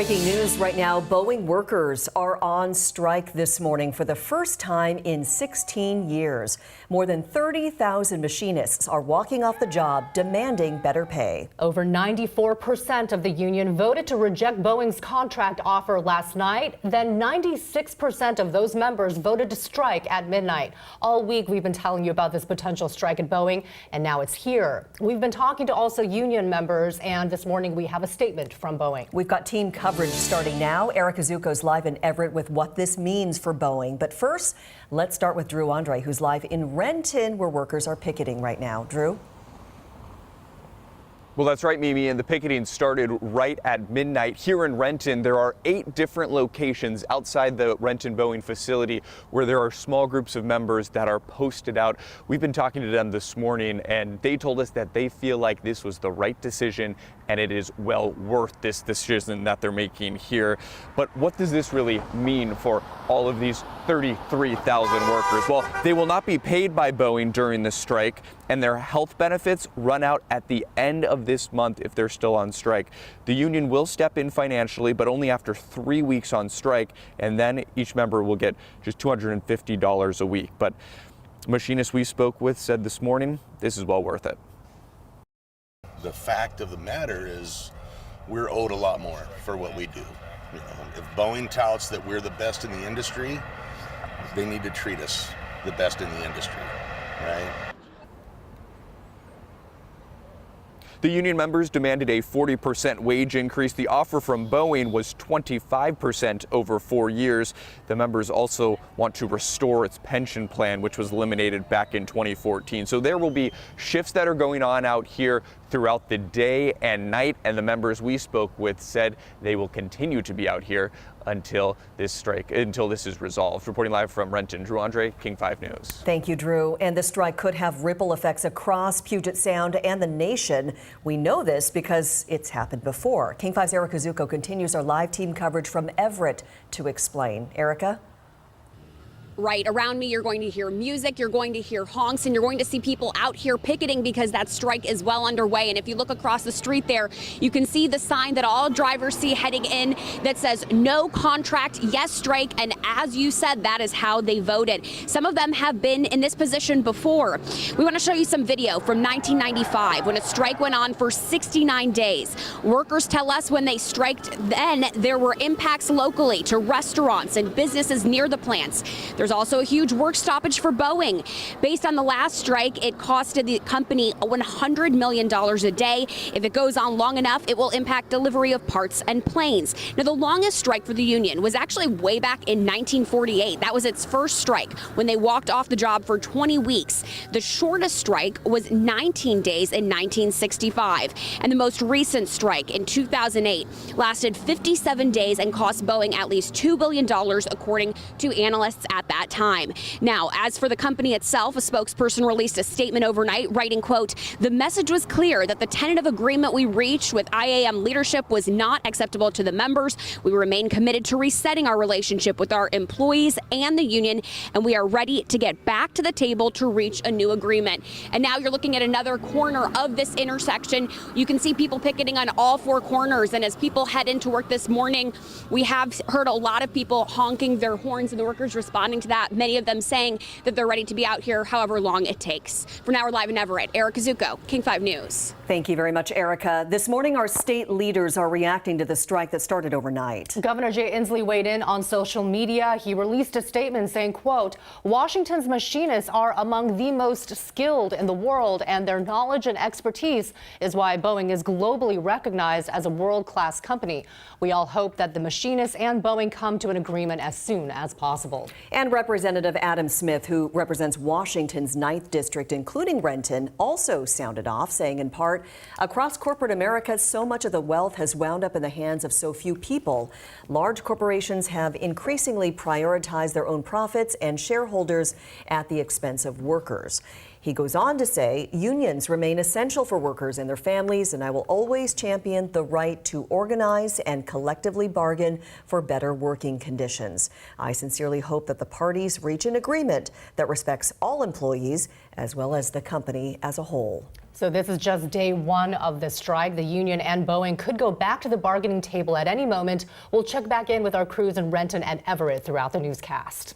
Breaking news right now, Boeing workers are on strike this morning for the first time in 16 years. More than 30,000 machinists are walking off the job demanding better pay. Over 94% of the union voted to reject Boeing's contract offer last night. Then 96% of those members voted to strike at midnight. All week we've been telling you about this potential strike at Boeing, and now it's here. We've been talking to also union members, and this morning we have a statement from Boeing. We've got team coverage starting now. Erica Zucco's live in Everett with what this means for Boeing. But first, let's start with Drew Andre, who's live in Renton, where workers are picketing right now. Drew? Well, that's right, Mimi, and the picketing started right at midnight. Here in Renton, there are 8 different locations outside the Renton Boeing facility where there are small groups of members that are posted out. We've been talking to them this morning, and they told us that they feel like this was the right decision, and it is well worth this decision that they're making here. But what does this really mean for all of these 33,000 workers? Well, they will not be paid by Boeing during the strike, and their health benefits run out at the end of this month if they're still on strike. The union will step in financially, but only after 3 weeks on strike, and then each member will get just $250 a week. But machinists we spoke with said this morning, this is well worth it. The fact of the matter is we're owed a lot more for what we do. You know, if Boeing touts that we're the best in the industry, they need to treat us the best in the industry, right? The union members demanded a 40% wage increase. The offer from Boeing was 25% over 4 years. The members also want to restore its pension plan, which was eliminated back in 2014. So there will be shifts that are going on out here throughout the day and night, and the members we spoke with said they will continue to be out here until this is resolved. Reporting live from Renton, Drew Andre, King 5 News. Thank you, Drew. And the strike could have ripple effects across Puget Sound and the nation. We know this because it's happened before. King 5's Erica Zucco continues our live team coverage from Everett to explain. Erica? Right around me, you're going to hear music, you're going to hear honks, and you're going to see people out here picketing because that strike is well underway. And if you look across the street there, you can see the sign that all drivers see heading in that says no contract, yes strike. And as you said, that is how they voted. Some of them have been in this position before. We want to show you some video from 1995 when a strike went on for 69 days. Workers tell us when they striked then, there were impacts locally to restaurants and businesses near the plants. There's also a huge work stoppage for Boeing. Based on the last strike, it costed the company $100 million a day. If it goes on long enough, it will impact delivery of parts and planes. Now, the longest strike for the union was actually way back in 1948. That was its first strike when they walked off the job for 20 weeks. The shortest strike was 19 days in 1965. And the most recent strike in 2008 lasted 57 days and cost Boeing at least $2 billion, according to analysts at that time. Now, as for the company itself, a spokesperson released a statement overnight writing, quote, "The message was clear that the tentative agreement we reached with IAM leadership was not acceptable to the members. We remain committed to resetting our relationship with our employees and the union, and we are ready to get back to the table to reach a new agreement." And now you're looking at another corner of this intersection. You can see people picketing on all 4 corners, and as people head into work this morning, we have heard a lot of people honking their horns, and the workers responding to that, many of them saying that they're ready to be out here however long it takes. For now, we're live in Everett. Erica Zucco, King 5 News. Thank you very much, Erica. This morning, our state leaders are reacting to the strike that started overnight. Governor Jay Inslee weighed in on social media. He released a statement saying, quote, "Washington's machinists are among the most skilled in the world, and their knowledge and expertise is why Boeing is globally recognized as a world-class company. We all hope that the machinists and Boeing come to an agreement as soon as possible." And Representative Adam Smith, who represents Washington's 9th District, including Renton, also sounded off, saying in part, "Across corporate America, so much of the wealth has wound up in the hands of so few people. Large corporations have increasingly prioritized their own profits and shareholders at the expense of workers." He goes on to say, unions remain essential for workers and their families, and I will always champion the right to organize and collectively bargain for better working conditions. I sincerely hope that the parties reach an agreement that respects all employees as well as the company as a whole. So this is just day one of the strike. The union and Boeing could go back to the bargaining table at any moment. We'll check back in with our crews in Renton and Everett throughout the newscast.